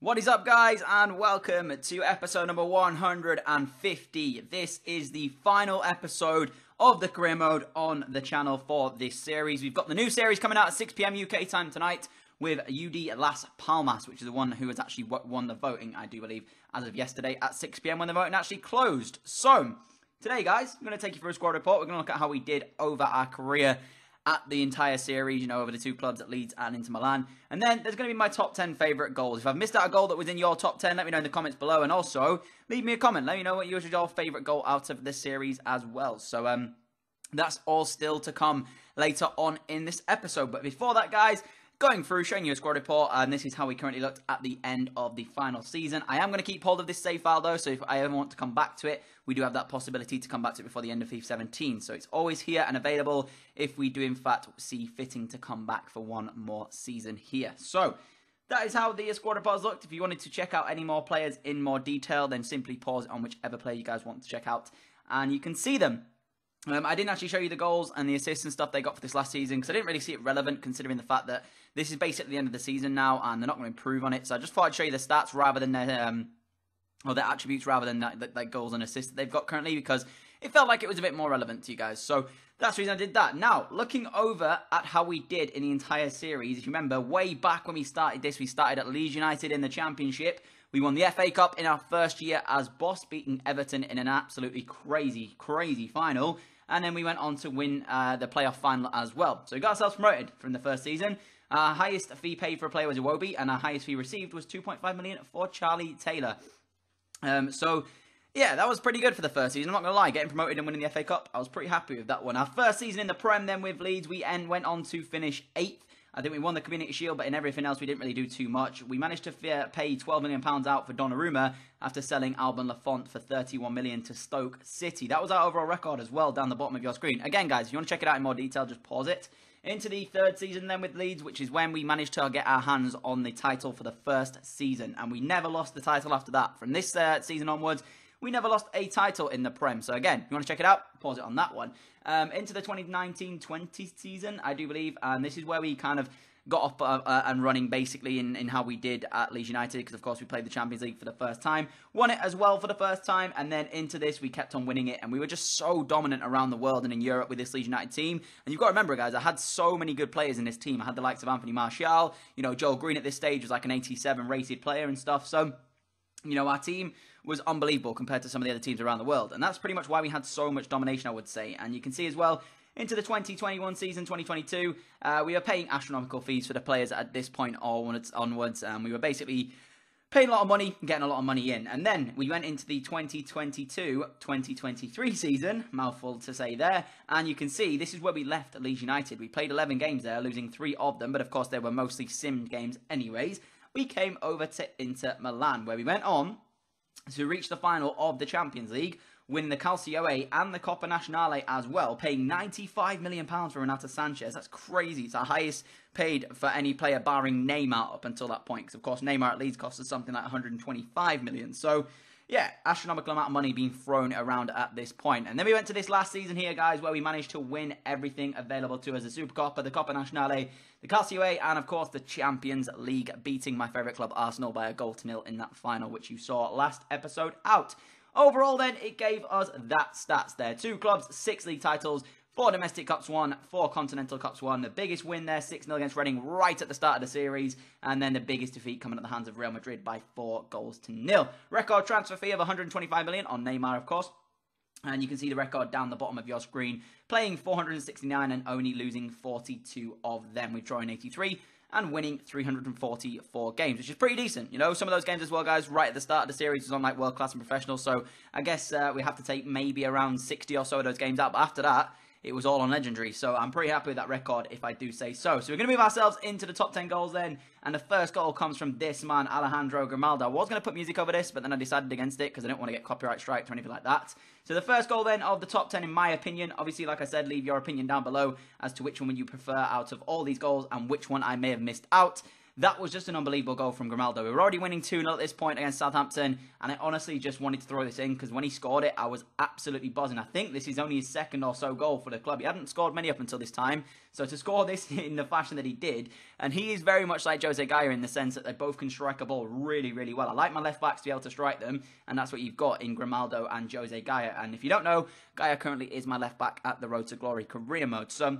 What is up, guys, and welcome to episode number 150. This is the final episode of the career mode on the channel for this series. We've got the new series coming out at 6 PM UK time tonight with UD Las Palmas, which is the one who has actually won the voting, I do believe, as of yesterday at 6 PM when the voting actually closed. So, today, guys, I'm going to take you through a squad report. We're going to look at how we did over our career at the entire series, you know, over the two clubs at Leeds and Inter Milan. And then there's going to be my top 10 favourite goals. If I've missed out a goal that was in your top 10, let me know in the comments below. And also, leave me a comment. Let me know what your favourite goal out of this series as well. So, that's all still to come later on in this episode. But before that, guys, going through, showing you a squad report, and this is how we currently looked at the end of the final season. I am going to keep hold of this save file, though, so if I ever want to come back to it, we do have that possibility to come back to it before the end of FIFA 17. So it's always here and available if we do, in fact, see fitting to come back for one more season here. So that is how the squad reports looked. If you wanted to check out any more players in more detail, then simply pause it on whichever player you guys want to check out, and you can see them. I didn't actually show you the goals and the assists and stuff they got for this last season because I didn't really see it relevant considering the fact that this is basically the end of the season now and they're not going to improve on it. So I just thought I'd show you the stats rather than their attributes rather than the goals and assists that they've got currently because it felt like it was a bit more relevant to you guys. So that's the reason I did that. Now, looking over at how we did in the entire series, if you remember, way back when we started this, we started at Leeds United in the Championship. We won the FA Cup in our first year as boss, beating Everton in an absolutely crazy final. And then we went on to win the playoff final as well. So we got ourselves promoted from the first season. Our highest fee paid for a player was Iwobi, and our highest fee received was 2.5 million for Charlie Taylor. So, yeah, that was pretty good for the first season. I'm not going to lie, getting promoted and winning the FA Cup, I was pretty happy with that one. Our first season in the Prem then with Leeds, we went on to finish 8th. I think we won the Community Shield, but in everything else, we didn't really do too much. We managed to pay £12 million out for Donnarumma after selling Alban Lafont for £31 million to Stoke City. That was our overall record as well down the bottom of your screen. Again, guys, if you want to check it out in more detail, just pause it. Into the third season then with Leeds, which is when we managed to get our hands on the title for the first season. And we never lost the title after that. From this season onwards, we never lost a title in the Prem. So again, if you want to check it out, pause it on that one. Into the 2019-20 season, I do believe, and this is where we kind of got up and running basically in how we did at Leeds United, because of course we played the Champions League for the first time, won it as well for the first time, and then into this we kept on winning it, and we were just so dominant around the world and in Europe with this Leeds United team. And you've got to remember, guys, I had so many good players in this team. I had the likes of Anthony Martial, you know, Joel Green at this stage was like an 87 rated player and stuff, so you know, our team was unbelievable compared to some of the other teams around the world. And that's pretty much why we had so much domination, I would say. And you can see as well, into the 2021 season, 2022, we were paying astronomical fees for the players at this point onwards. We were basically paying a lot of money and getting a lot of money in. And then we went into the 2022-2023 season, mouthful to say there. And you can see this is where we left at Leeds United. We played 11 games there, losing 3 of them. But of course, they were mostly simmed games anyways. We came over to Inter Milan, where we went on to reach the final of the Champions League, win the Calcio and the Coppa Nazionale as well, paying £95 million for Renato Sanchez. That's crazy. It's our highest paid for any player barring Neymar up until that point, because of course Neymar at Leeds cost us something like £125 million. So yeah, astronomical amount of money being thrown around at this point. And then we went to this last season here, guys, where we managed to win everything available to us. The Supercoppa, the Coppa Nazionale, the Calcio, and of course the Champions League, beating my favourite club, Arsenal, by a 1-0 in that final, which you saw last episode out. Overall then, it gave us that stats there. 2 clubs, 6 league titles, 4 domestic cups won, 4 continental cups won. The biggest win there, 6-0 against Reading right at the start of the series. And then the biggest defeat coming at the hands of Real Madrid by 4-0. Record transfer fee of £125 million on Neymar, of course. And you can see the record down the bottom of your screen. Playing 469 and only losing 42 of them. We're drawing 83 and winning 344 games, which is pretty decent. You know, some of those games as well, guys, right at the start of the series was on like world class and professional. So I guess we have to take maybe around 60 or so of those games out. But after that, it was all on legendary. So I'm pretty happy with that record, if I do say so. So we're going to move ourselves into the top 10 goals then. And the first goal comes from this man, Alejandro GRIMALDO. I was going to put music over this, but then I decided against it because I didn't want to get copyright striked or anything like that. So the first goal then of the top 10, in my opinion, obviously, like I said, leave your opinion down below as to which one would you prefer out of all these goals and which one I may have missed out. that was just an unbelievable goal from GRIMALDO. We were already winning 2-0 at this point against Southampton, and I honestly just wanted to throw this in because when he scored it, I was absolutely buzzing. I think this is only his second or so goal for the club. He hadn't scored many up until this time, so to score this in the fashion that he did, and he is very much like Jose Gaya in the sense that they both can strike a ball really, really well. I like my left-backs to be able to strike them, and that's what you've got in GRIMALDO and Jose Gaya. And if you don't know, Gaya currently is my left-back at the Road to Glory career mode. So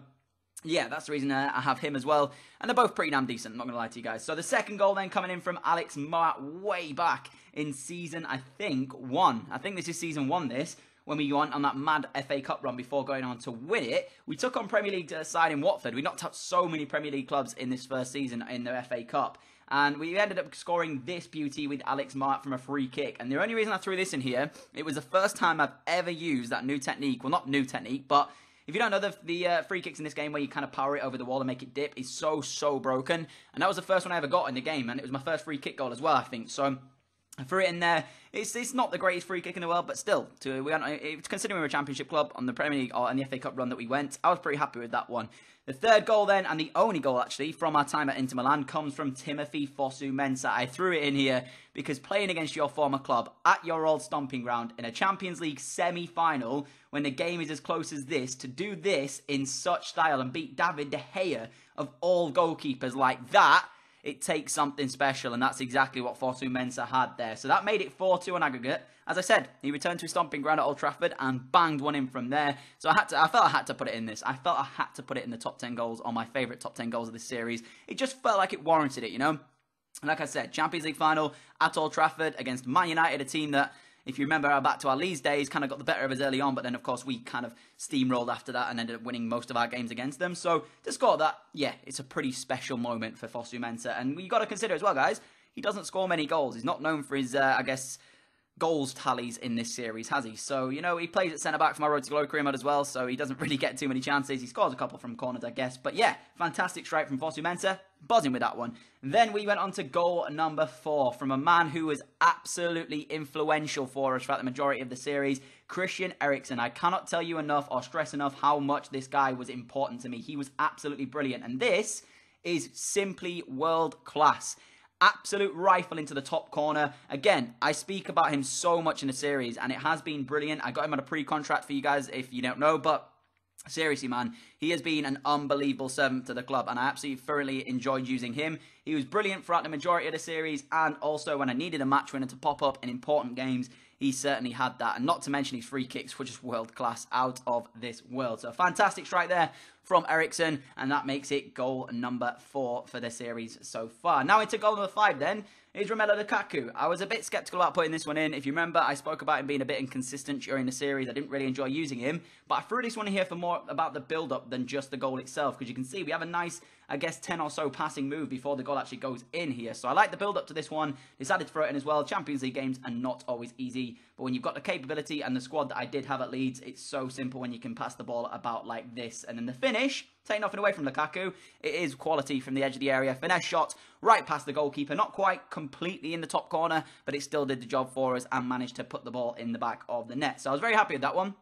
yeah, that's the reason I have him as well. And they're both pretty damn decent, I'm not going to lie to you guys. So the second goal then coming in from Alex Moat way back in season, I think, 1. I think this is season 1, this. When we went on that mad FA Cup run before going on to win it. We took on Premier League side in Watford. We knocked out so many Premier League clubs in this first season in the FA Cup. And we ended up scoring this beauty with Alex Moat from a free kick. And the only reason I threw this in here, it was the first time I've ever used that new technique. Well, not new technique, but if you don't know, the free kicks in this game where you kind of power it over the wall and make it dip is so broken. And that was the first one I ever got in the game. And it was my first free kick goal as well, I think. So I threw it in there. It's not the greatest free kick in the world, but still, considering we're a championship club on the Premier League or on the FA Cup run that we went, I was pretty happy with that one. The third goal then, and the only goal actually, from our time at Inter Milan, comes from Timothy Fosu-Mensah. I threw it in here because playing against your former club at your old stomping ground in a Champions League semi-final, when the game is as close as this, to do this in such style and beat David De Gea of all goalkeepers like that, it takes something special, and that's exactly what Fosu-Mensah had there. So that made it 4-2 on aggregate. As I said, he returned to his stomping ground at Old Trafford and banged one in from there. So I felt I had to put it in this. I felt I had to put it in the top 10 goals, or my favourite top 10 goals of this series. It just felt like it warranted it, you know? And like I said, Champions League final at Old Trafford against Man United, a team that, if you remember back to our Leeds days, kind of got the better of us early on, but then of course we kind of steamrolled after that and ended up winning most of our games against them. So to score that, yeah, it's a pretty special moment for Fosu-Mensah. And you got to consider as well, guys, he doesn't score many goals. He's not known for his, I guess, goals tallies in this series, has he? So, you know, he plays at centre-back for my Road to Glory career mode as well, so he doesn't really get too many chances. He scores a couple from corners, I guess. But yeah, fantastic strike from Fosu-Mensah. Buzzing with that one. Then we went on to goal number 4 from a man who was absolutely influential for us throughout the majority of the series, Christian Eriksen. I cannot tell you enough or stress enough how much this guy was important to me. He was absolutely brilliant, and this is simply world class. Absolute rifle into the top corner. Again, I speak about him so much in the series, and it has been brilliant. I got him on a pre-contract for you guys if you don't know, but seriously, man, he has been an unbelievable servant to the club, and I absolutely thoroughly enjoyed using him. He was brilliant throughout the majority of the series, and also when I needed a match winner to pop up in important games, he certainly had that. And not to mention his free kicks were just world class, out of this world. So a fantastic strike there from Eriksen, and that makes it goal number 4 for the series so far. Now into goal number 5 then, is Romelu Lukaku. I was a bit sceptical about putting this one in. If you remember, I spoke about him being a bit inconsistent during the series. I didn't really enjoy using him, but I threw this one in here for more about the build-up than just the goal itself, because you can see we have a nice, I guess, 10 or so passing move before the goal actually goes in here. So I like the build-up to this one. Decided to throw it in as well. Champions League games are not always easy, but when you've got the capability and the squad that I did have at Leeds, it's so simple when you can pass the ball about like this. And then the finish, take nothing away from Lukaku, it is quality from the edge of the area. Finesse shot right past the goalkeeper. Not quite completely in the top corner, but it still did the job for us and managed to put the ball in the back of the net. So I was very happy with that one.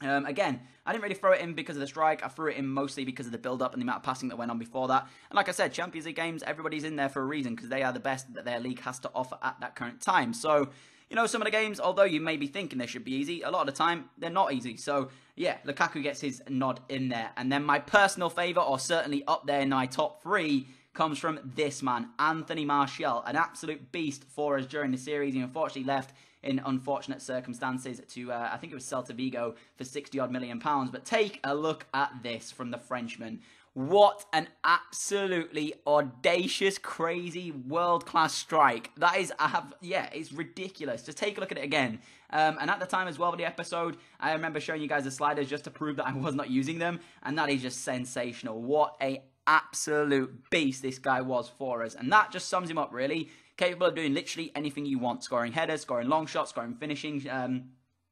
Again, I didn't really throw it in because of the strike. I threw it in mostly because of the build-up and the amount of passing that went on before that. And like I said, Champions League games, everybody's in there for a reason because they are the best that their league has to offer at that current time. So, you know, some of the games, although you may be thinking they should be easy, a lot of the time, they're not easy. So, yeah, Lukaku gets his nod in there. And then my personal favourite, or certainly up there in my top 3, comes from this man, Anthony Martial. An absolute beast for us during the series. He unfortunately left in unfortunate circumstances to, I think it was Celta Vigo for 60-odd million pounds. But take a look at this from the Frenchman. What an absolutely audacious, crazy, world-class strike. That is, yeah, it's ridiculous. Just take a look at it again. And at the time as well with the episode, I remember showing you guys the sliders just to prove that I was not using them. And that is just sensational. What a absolute beast this guy was for us. And that just sums him up, really. Capable of doing literally anything you want. Scoring headers, scoring long shots, scoring finishing,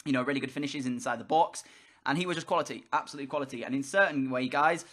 you know, really good finishes inside the box. And he was just quality, absolute quality. And in certain way, guys,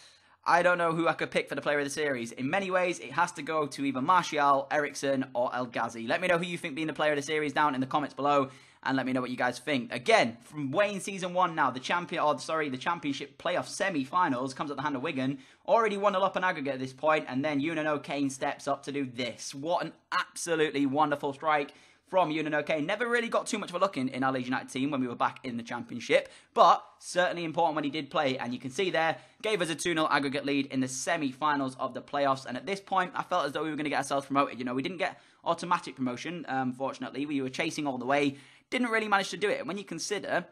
I don't know who I could pick for the player of the series. In many ways, it has to go to either Martial, ERIKSEN, or GHAZI. Let me know who you think being the player of the series down in the comments below, and let me know what you guys think. Again, from Wayne Season 1 now, the championship playoff semi-finals comes at the hand of Wigan. Already 1-0 up on aggregate at this point, and then Kane steps up to do this. What an absolutely wonderful strike from Kane. Never really got too much of a look in our Leeds United team when we were back in the Championship, but certainly important when he did play, and you can see there, gave us a 2-0 aggregate lead in the semi-finals of the playoffs, and at this point, I felt as though we were going to get ourselves promoted. You know, we didn't get automatic promotion, fortunately. We were chasing all the way, didn't really manage to do it, and when you consider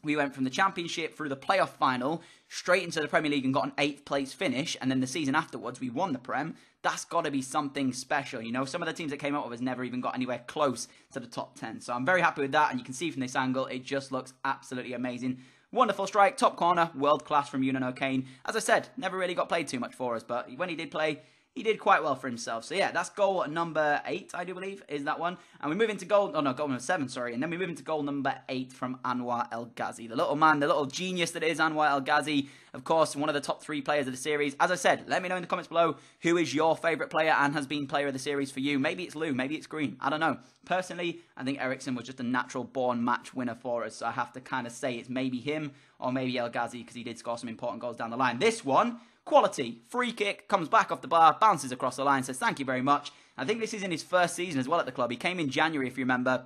we went from the Championship through the playoff final straight into the Premier League and got an 8th place finish, and then the season afterwards we won the Prem. That's got to be something special, you know. Some of the teams that came up with us never even got anywhere close to the top 10. So I'm very happy with that, and you can see from this angle, it just looks absolutely amazing. Wonderful strike, top corner, world class from Kane. As I said, never really got played too much for us, but when he did play, he did quite well for himself. So yeah, that's goal number 8, I do believe, is that one. And we move into goal number 7, sorry. And then we move into goal number 8 from Anwar El Ghazi. The little man, the little genius that is Anwar El Ghazi. Of course, one of the top 3 players of the series. As I said, let me know in the comments below who is your favourite player and has been player of the series for you. Maybe it's Lou, maybe it's Green. I don't know. Personally, I think ERIKSEN was just a natural born match winner for us. So I have to kind of say it's maybe him or maybe El Ghazi because he did score some important goals down the line. This one, quality, free kick, comes back off the bar, bounces across the line, says thank you very much. I think this is in his first season as well at the club. He came in January, if you remember.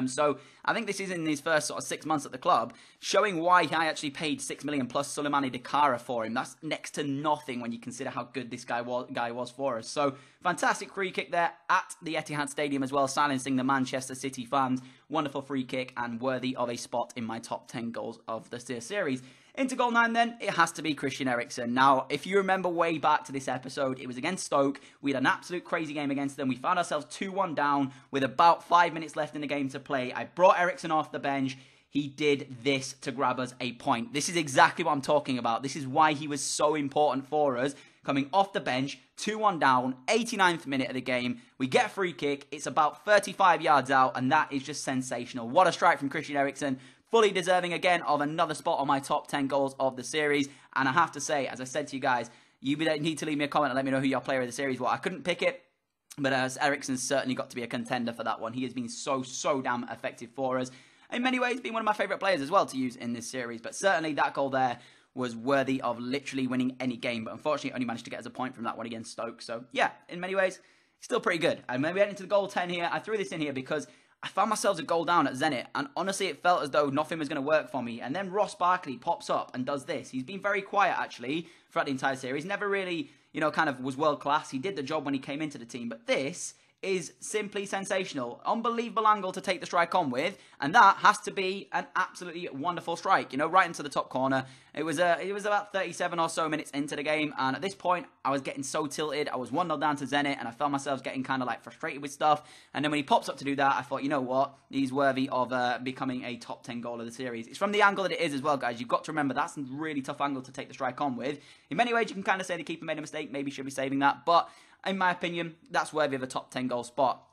So I think this is in his first sort of 6 months at the club, showing why I actually paid 6 million plus Souleymane Dakara for him. That's next to nothing when you consider how good this guy was for us. So fantastic free kick there at the Etihad Stadium as well, silencing the Manchester City fans. Wonderful free kick and worthy of a spot in my top 10 goals of the series. Into goal 9 then, it has to be Christian Eriksen. Now, if you remember way back to this episode, it was against Stoke. We had an absolute crazy game against them. We found ourselves 2-1 down with about 5 minutes left in the game to play. I brought Eriksen off the bench. He did this to grab us a point. This is exactly what I'm talking about. This is why he was so important for us. Coming off the bench, 2-1 down, 89th minute of the game. We get a free kick. It's about 35 yards out, and that is just sensational. What a strike from Christian Eriksen. Fully deserving again of another spot on my top 10 goals of the series. And I have to say, as I said to you guys, you need to leave me a comment and let me know who your player of the series was. I couldn't pick it, but Eriksen's certainly got to be a contender for that one. He has been so damn effective for us. In many ways, been one of my favourite players as well to use in this series. But certainly that goal there was worthy of literally winning any game. But unfortunately, only managed to get us a point from that one against Stoke. So yeah, in many ways, still pretty good. And when we get into the goal 10 here, I threw this in here because I found myself a goal down at Zenit, and honestly, it felt as though nothing was going to work for me. And then Ross Barkley pops up and does this. He's been very quiet, actually, throughout the entire series. Never really, you know, kind of was world class. He did the job when he came into the team. But this is simply sensational. Unbelievable angle to take the strike on with, and that has to be an absolutely wonderful strike, you know, right into the top corner. It was about 37 or so minutes into the game, and at this point, I was getting so tilted. I was 1-0 down to Zenit, and I felt myself getting kind of like frustrated with stuff, and then when he pops up to do that, I thought, you know what, he's worthy of becoming a top 10 goal of the series. It's from the angle that it is as well, guys. You've got to remember, that's a really tough angle to take the strike on with. In many ways, you can kind of say the keeper made a mistake, maybe should be saving that, but in my opinion, that's worthy of a top 10 goal spot.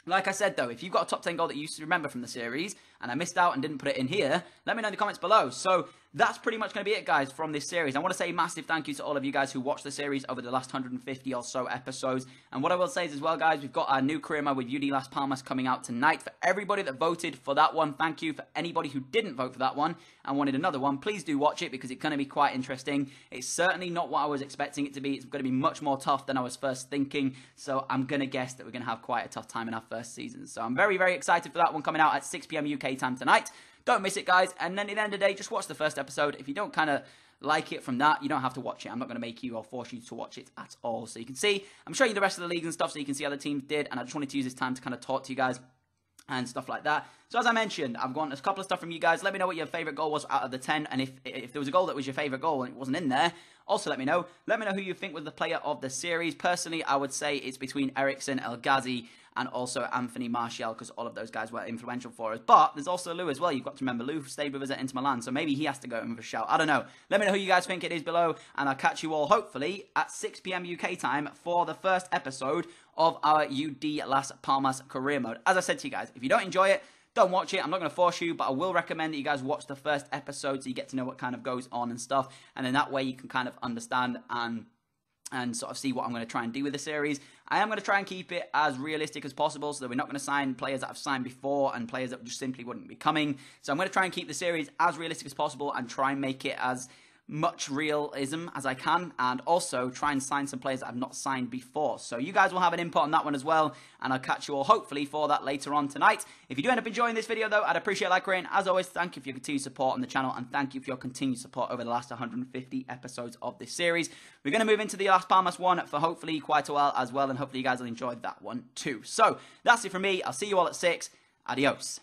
Like I said, though, if you've got a top 10 goal that you used to remember from the series, and I missed out and didn't put it in here, let me know in the comments below. So that's pretty much going to be it, guys, from this series. I want to say a massive thank you to all of you guys who watched the series over the last 150 or so episodes. And what I will say is as well, guys, we've got our new career mode with UD Las Palmas coming out tonight. For everybody that voted for that one, thank you. For anybody who didn't vote for that one and wanted another one, please do watch it because it's going to be quite interesting. It's certainly not what I was expecting it to be. It's going to be much more tough than I was first thinking. So I'm going to guess that we're going to have quite a tough time in our first season. So I'm very, very excited for that one coming out at 6 PM UK time tonight. Don't miss it, guys. And then at the end of the day, just watch the first episode. If you don't kind of like it from that, you don't have to watch it. I'm not going to make you or force you to watch it at all. So you can see, I'm showing you the rest of the leagues and stuff so you can see how the teams did. And I just wanted to use this time to kind of talk to you guys and stuff like that. So as I mentioned, I've got a couple of stuff from you guys. Let me know what your favourite goal was out of the 10. And if there was a goal that was your favourite goal and it wasn't in there, also let me know. Let me know who you think was the player of the series. Personally, I would say it's between ERIKSEN, El Ghazi, and also Anthony Martial, because all of those guys were influential for us. But there's also Lou as well. You've got to remember, Lou stayed with us at Inter Milan, so maybe he has to go in with a shout. I don't know. Let me know who you guys think it is below, and I'll catch you all, hopefully, at 6 PM UK time for the first episode of our UD Las Palmas career mode. As I said to you guys, if you don't enjoy it, don't watch it. I'm not going to force you, but I will recommend that you guys watch the first episode so you get to know what kind of goes on and stuff. And then that way you can kind of understand and sort of see what I'm going to try and do with the series. I am going to try and keep it as realistic as possible so that we're not going to sign players that have signed before and players that just simply wouldn't be coming. So I'm going to try and keep the series as realistic as possible and try and make it as much realism as I can, and also try and sign some players that I've not signed before. So you guys will have an input on that one as well, and I'll catch you all hopefully for that later on tonight. If you do end up enjoying this video though, I'd appreciate a like rating. As always, thank you for your continued support on the channel, and thank you for your continued support over the last 150 episodes of this series. We're going to move into the Las Palmas one for hopefully quite a while as well, and hopefully you guys will enjoy that one too. So that's it from me. I'll see you all at 6. Adios.